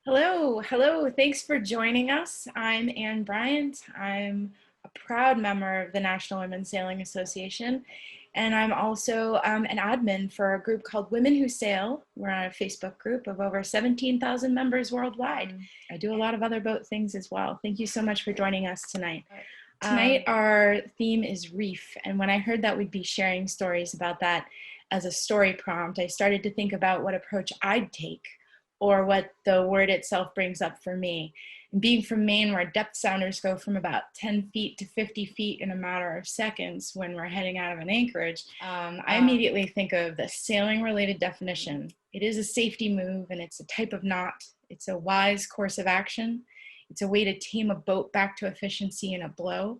Hello. Thanks for joining us. I'm Ann Bryant. I'm a proud member of the National Women's Sailing Association, and I'm also an admin for a group called Women Who Sail. We're on a Facebook group of over 17,000 members worldwide. I do a lot of other boat things as well. Thank you so much for joining us tonight. Tonight, our theme is Reef, and when I heard that we'd be sharing stories about that as a story prompt, I started to think about what approach I'd take or what the word itself brings up for me. And being from Maine, where depth sounders go from about 10 feet to 50 feet in a matter of seconds when we're heading out of an anchorage, I immediately think of the sailing-related definition. It is a safety move, and it's a type of knot. It's a wise course of action. It's a way to tame a boat back to efficiency in a blow.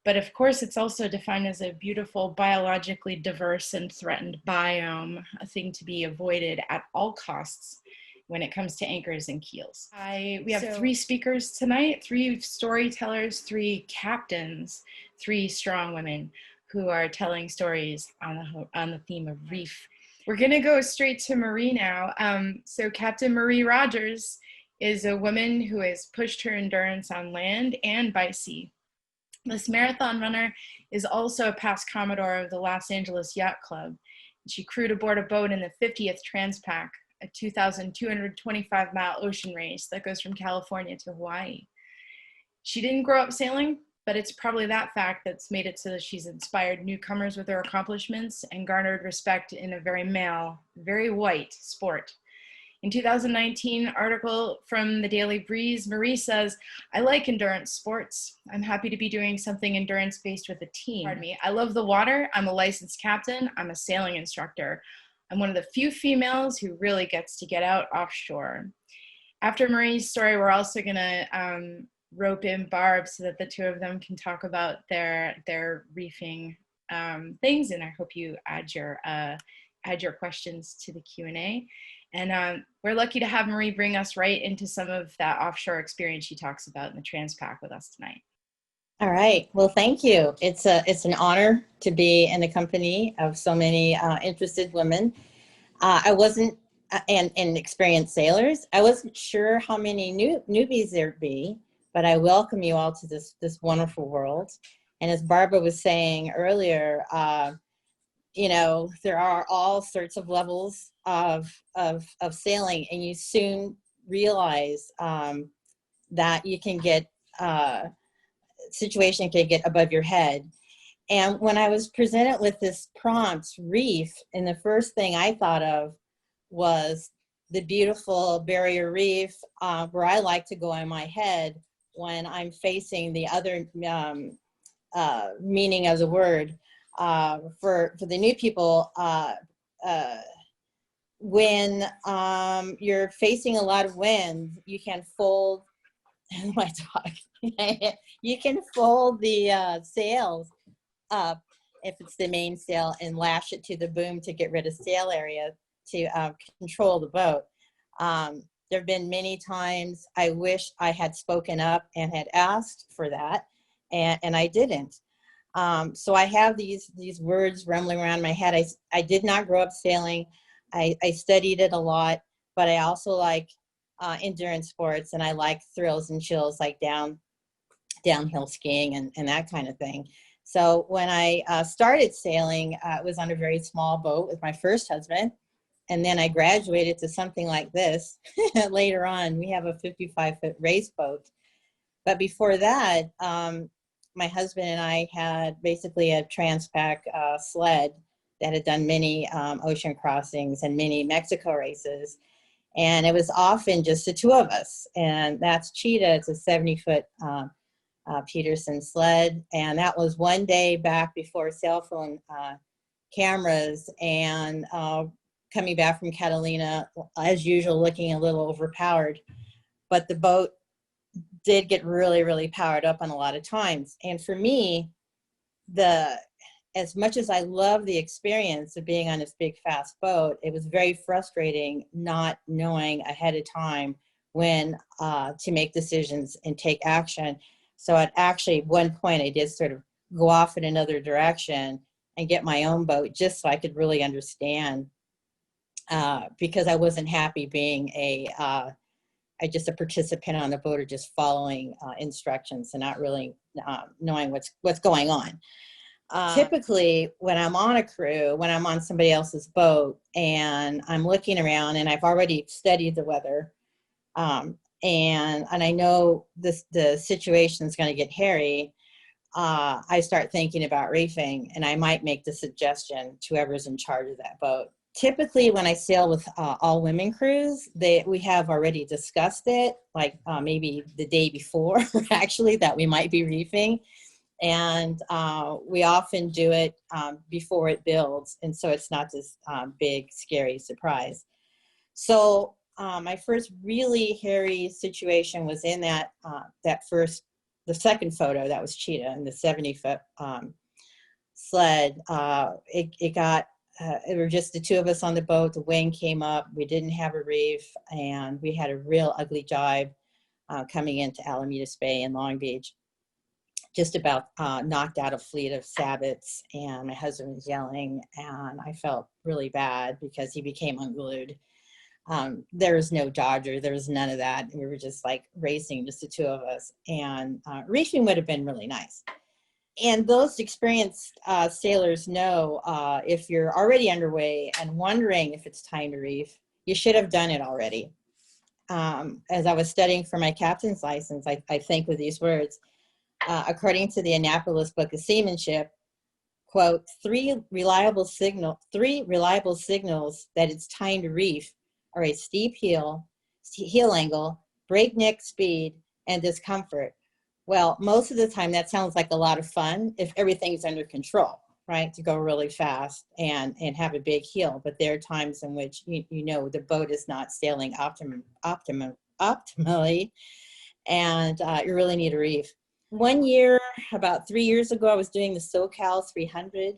But of course, it's also defined as a beautiful, biologically diverse and threatened biome, a thing to be avoided at all costs when it comes to anchors and keels. We have three speakers tonight, three storytellers, three captains, three strong women who are telling stories on the theme of reef. We're gonna go straight to Marie now. So Captain Marie Rogers is a woman who has pushed her endurance on land and by sea. This marathon runner is also a past Commodore of the Los Angeles Yacht Club. She crewed aboard a boat in the 50th Transpac, a 2,225-mile ocean race that goes from California to Hawaii. She didn't grow up sailing, but it's probably that fact that's made it so that she's inspired newcomers with her accomplishments and garnered respect in a very male, very white sport. In 2019 article from the Daily Breeze, Marie says, "I like endurance sports. I'm happy to be doing something endurance-based with a team. Pardon me. I love the water. I'm a licensed captain. I'm a sailing instructor. I'm one of the few females who really gets to get out offshore." After Marie's story, we're also gonna rope in Barb so that the two of them can talk about their reefing things, and I hope you add your questions to the Q&A. And we're lucky to have Marie bring us right into some of that offshore experience she talks about in the Transpac with us tonight. All right. Well, thank you. It's an honor to be in the company of so many interested women. I wasn't, and experienced sailors. I wasn't sure how many newbies there'd be, but I welcome you all to this wonderful world. And as Barbara was saying earlier, you know, there are all sorts of levels of sailing, and you soon realize that you can get situation can get above your head. And when I was presented with this prompt, reef, and the first thing I thought of was the beautiful barrier reef, where I like to go in my head when I'm facing the other meaning of the word. For the new people, when you're facing a lot of wind, you can fold my dog. You can fold the sails up if it's the mainsail and lash it to the boom to get rid of sail area to control the boat. There have been many times I wish I had spoken up and had asked for that, and I didn't. So I have these words rumbling around my head. I did not grow up sailing. I studied it a lot, but I also like endurance sports, and I like thrills and chills like downhill skiing and that kind of thing. So when I started sailing, it was on a very small boat with my first husband, and then I graduated to something like this. Later on, we have a 55-foot race boat. But before that, my husband and I had basically a Transpac sled that had done many ocean crossings and many Mexico races. And it was often just the two of us. And that's Cheetah. It's a 70-foot Peterson sled. And that was one day back before cell phone cameras, and coming back from Catalina, as usual, looking a little overpowered. But the boat did get really, really powered up on a lot of times. And for me, as much as I love the experience of being on this big, fast boat, it was very frustrating not knowing ahead of time when to make decisions and take action. So at one point, I did sort of go off in another direction and get my own boat just so I could really understand, because I wasn't happy being a just a participant on the boat or just following instructions and not really knowing what's going on. Typically, when I'm on a crew, when I'm on somebody else's boat and I'm looking around and I've already studied the weather, and I know the situation is going to get hairy, I start thinking about reefing, and I might make the suggestion to whoever's in charge of that boat. Typically, when I sail with all women crews, we have already discussed it, like maybe the day before, actually, that we might be reefing. And we often do it before it builds, and so it's not this big, scary surprise. So my first really hairy situation was in that the second photo that was Cheetah in the 70-foot sled. It were just the two of us on the boat. The wind came up. We didn't have a reef, and we had a real ugly jibe coming into Alamedas Bay in Long Beach. Just about knocked out a fleet of sabots, and my husband was yelling, and I felt really bad because he became unglued. There was no dodger, there was none of that. We were just like racing, just the two of us, and reefing would have been really nice. And those experienced sailors know if you're already underway and wondering if it's time to reef, you should have done it already. As I was studying for my captain's license, I think with these words, according to the Annapolis Book of Seamanship, quote, three reliable signals that it's time to reef are a steep heel angle, breakneck speed, and discomfort. Well, most of the time that sounds like a lot of fun if everything's under control, right? To go really fast and have a big heel. But there are times in which, you know, the boat is not sailing optimally, and you really need a reef. One year, about 3 years ago, I was doing the SoCal 300.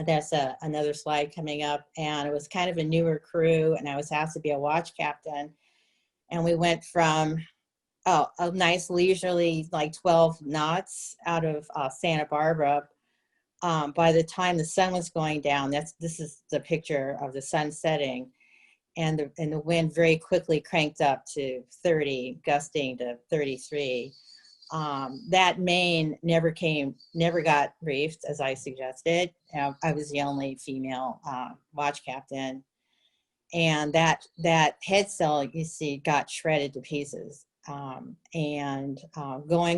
That's another slide coming up. And it was kind of a newer crew, and I was asked to be a watch captain. And we went from a nice leisurely, like 12 knots out of Santa Barbara. By the time the sun was going down, this is the picture of the sun setting. And the wind very quickly cranked up to 30, gusting to 33. That main never got reefed, as I suggested. I was the only female watch captain, and that head sail, you see, got shredded to pieces. Going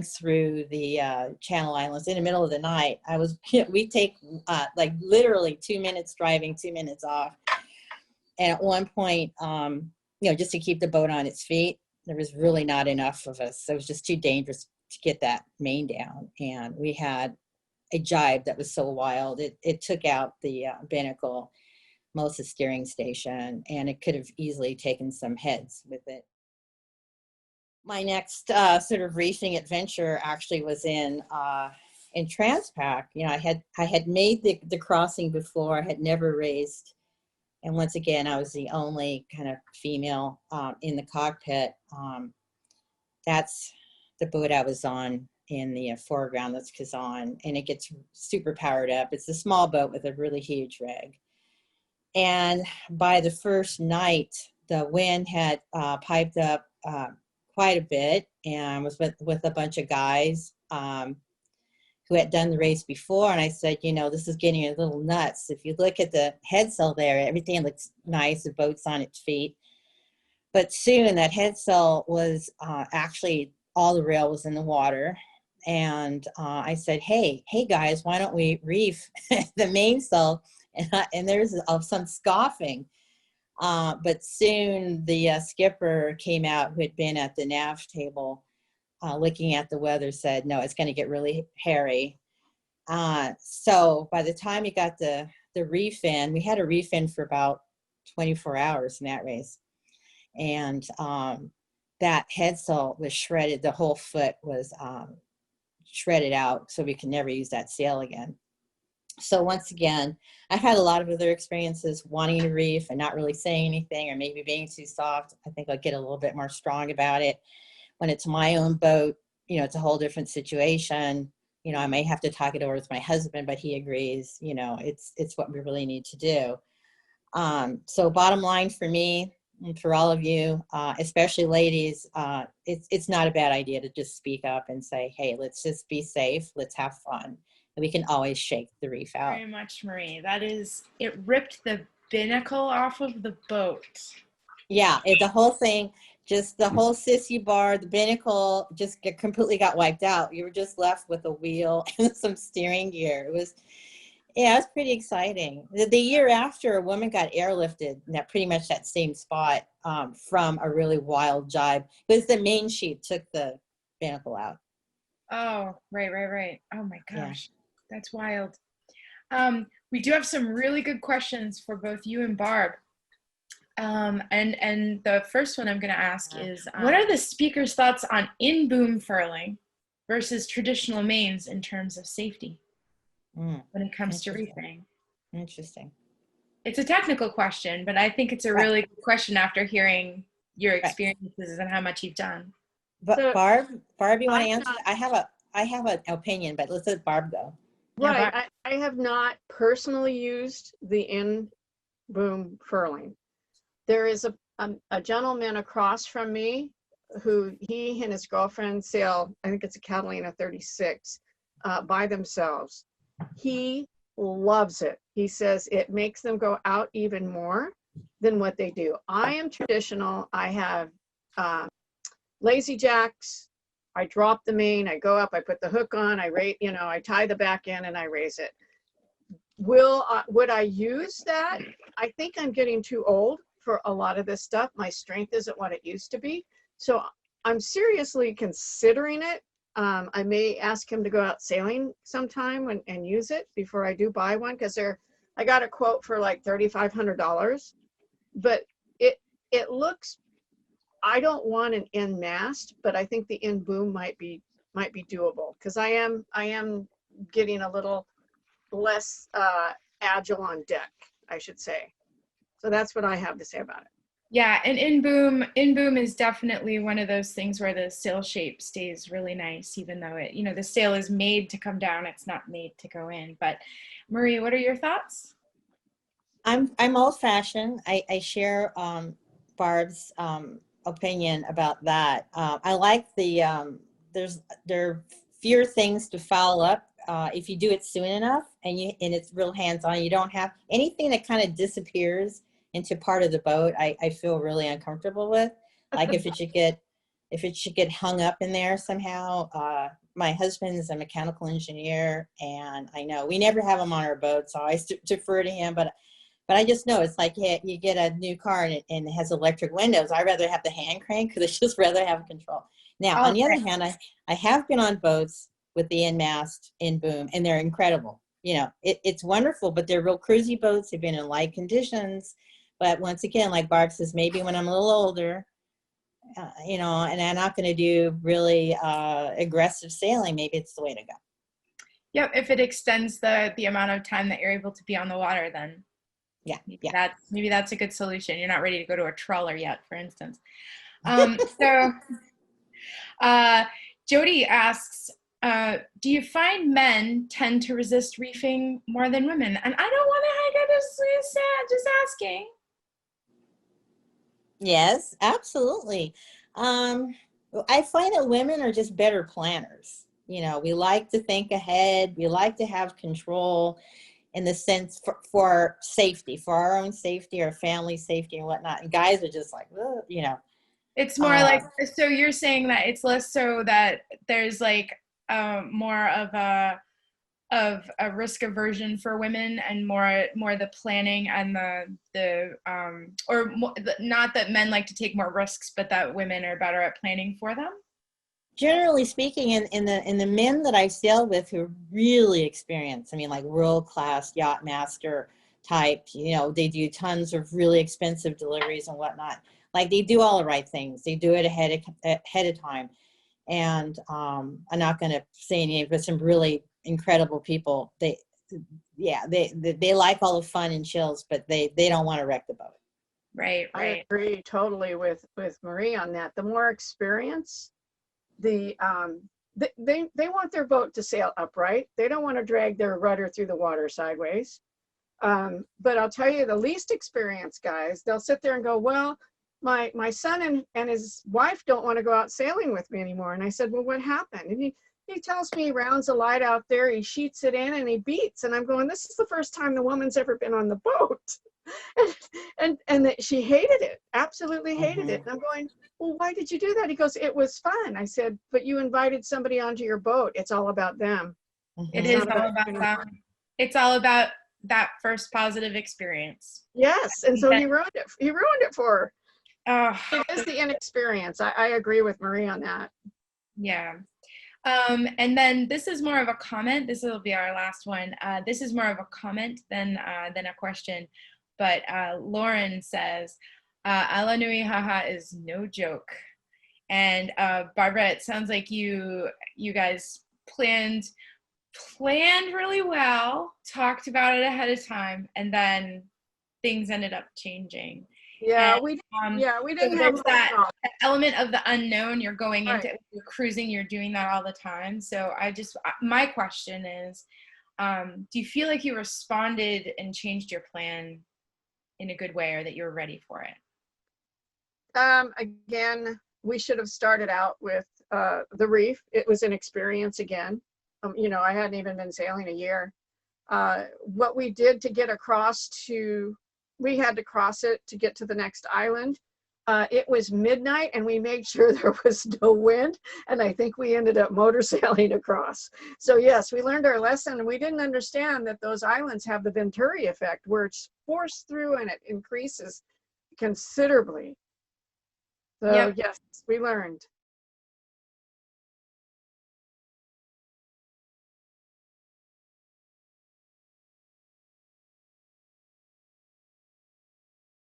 through the Channel Islands in the middle of the night, we take like literally 2 minutes driving, 2 minutes off. And at one point, just to keep the boat on its feet, there was really not enough of us. So it was just too dangerous to get that main down. And we had a jibe that was so wild, it took out the binnacle, most of the steering station, and it could have easily taken some heads with it. My next sort of reefing adventure actually was in Transpac. You know, I had made the crossing before. I had never raced. And once again, I was the only kind of female in the cockpit. That's the boat I was on in the foreground. That's Kazan, and it gets super powered up. It's a small boat with a really huge rig. And by the first night, the wind had piped up quite a bit, and was with a bunch of guys who had done the race before. And I said, you know, this is getting a little nuts. If you look at the head sail there, everything looks nice. The boat's on its feet. But soon that head sail was actually all the rail was in the water. And I said, hey guys, why don't we reef the mainsail? And there's some scoffing. But soon the skipper came out, who had been at the nav table looking at the weather, said, no, it's going to get really hairy. So by the time we got the reef in, we had a reef in for about 24 hours in that race. And that head sail was shredded. The whole foot was shredded out, so we could never use that sail again. So once again, I've had a lot of other experiences wanting to reef and not really saying anything, or maybe being too soft. I think I'll get a little bit more strong about it. When it's my own boat, you know, it's a whole different situation. You know, I may have to talk it over with my husband, but he agrees. You know, it's what we really need to do. So bottom line for me, And for all of you, especially ladies, it's not a bad idea to just speak up and say, hey, let's just be safe. Let's have fun. And we can always shake the reef out. Very much, Marie. It ripped the binnacle off of the boat. Yeah, the whole thing, just the whole sissy bar, the binnacle just completely got wiped out. You were just left with a wheel and some steering gear. It was pretty exciting. The year after, a woman got airlifted in pretty much that same spot from a really wild jibe. Because the main sheet took the binnacle out. Oh, right. Oh my gosh, Yeah. that's wild. We do have some really good questions for both you and Barb. And the first one I'm going to ask is, what are the speaker's thoughts on in-boom furling versus traditional mains in terms of safety when it comes to reefing? Interesting. It's a technical question, but I think it's a really good question after hearing your experiences and how much you've done. But so, Barb, you want to answer? I have an opinion, but let's let Barb go. Right. Yeah, I have not personally used the in-boom furling. There is a gentleman across from me who he and his girlfriend sail, I think it's a Catalina 36, by themselves. He loves it. He says it makes them go out even more than what they do. I am traditional. I have lazy jacks. I drop the main, I go up, I put the hook on, I tie the back in and I raise it. Would I use that? I think I'm getting too old for a lot of this stuff. My strength isn't what it used to be. So I'm seriously considering it. I may ask him to go out sailing sometime and use it before I do buy one, because I got a quote for like $3,500, but it looks, I don't want an in mast, but I think the in boom might be doable, because I am getting a little less agile on deck, I should say. So that's what I have to say about it. Yeah, and in boom is definitely one of those things where the sail shape stays really nice, even though the sail is made to come down, it's not made to go in. But Marie, what are your thoughts? I'm old-fashioned. I share Barb's opinion about that. I like there are fewer things to foul up if you do it soon enough, and it's real hands-on. You don't have anything that kind of disappears into part of the boat. I feel really uncomfortable with, like if it should get hung up in there somehow. My husband is a mechanical engineer, and I know we never have him on our boat, so I defer to him. But I just know it's like, yeah, you get a new car and it has electric windows. I'd rather have the hand crank, because I just rather have control. Now, on the other hand, I have been on boats with the in-mast, in-boom, and they're incredible. It's wonderful, but they're real cruisy boats. They've been in light conditions. But once again, like Barb says, maybe when I'm a little older, and I'm not going to do really aggressive sailing, maybe it's the way to go. Yep, if it extends the amount of time that you're able to be on the water, then maybe that's a good solution. You're not ready to go to a trawler yet, for instance. Jody asks, do you find men tend to resist reefing more than women? And I don't want to hang out, just asking. Yes, absolutely. I find that women are just better planners. We like to think ahead. We like to have control in the sense for safety, for our own safety, our family safety and whatnot. And guys are just like, It's more like, so you're saying that it's less so that there's like more of a risk aversion for women, and more the planning and not that men like to take more risks, but that women are better at planning for them. Generally speaking, in the men that I sailed with who are really experienced, I mean, like world-class yacht master type, they do tons of really expensive deliveries and whatnot. Like, they do all the right things. They do it ahead of time. And I'm not going to say any, but some really incredible people. They like all the fun and chills, but they don't want to wreck the boat. Right. I agree totally with Marie on that. The more experience, they want their boat to sail upright. They don't want to drag their rudder through the water sideways. But I'll tell you, the least experienced guys, they'll sit there and go, well, my son and his wife don't want to go out sailing with me anymore. And I said, well, what happened? And he tells me he rounds a light out there, he sheets it in and he beats. And I'm going, this is the first time the woman's ever been on the boat. and that she hated it, absolutely hated it. And I'm going, well, why did you do that? He goes, it was fun. I said, but you invited somebody onto your boat. It's all about them. It is all about that. It's all about that first positive experience. Yes. And so he ruined it. He ruined it for her. Oh, It is the inexperience. I agree with Marie on that. yeah. And then this is more of a comment. This will be our last one. This is more of a comment than a question. But Lauren says, Ala Nui Haha is no joke. And Barbara, it sounds like you guys planned really well, talked about it ahead of time, and then things ended up changing. Yeah, and, we didn't so have that element of the unknown. You're going into, right. you're cruising, you're doing that all the time. So my question is, do you feel like you responded and changed your plan in a good way, or that you're ready for it? Again, we should have started out with the Reef. It was an experience again. You know, I hadn't even been sailing a year. What we did to get across we had to cross it to get to the next island. It was midnight and we made sure there was no wind. And I think we ended up motor sailing across. So yes, we learned our lesson, and we didn't understand that those islands have the Venturi effect, where it's forced through and it increases considerably. So yes, we learned.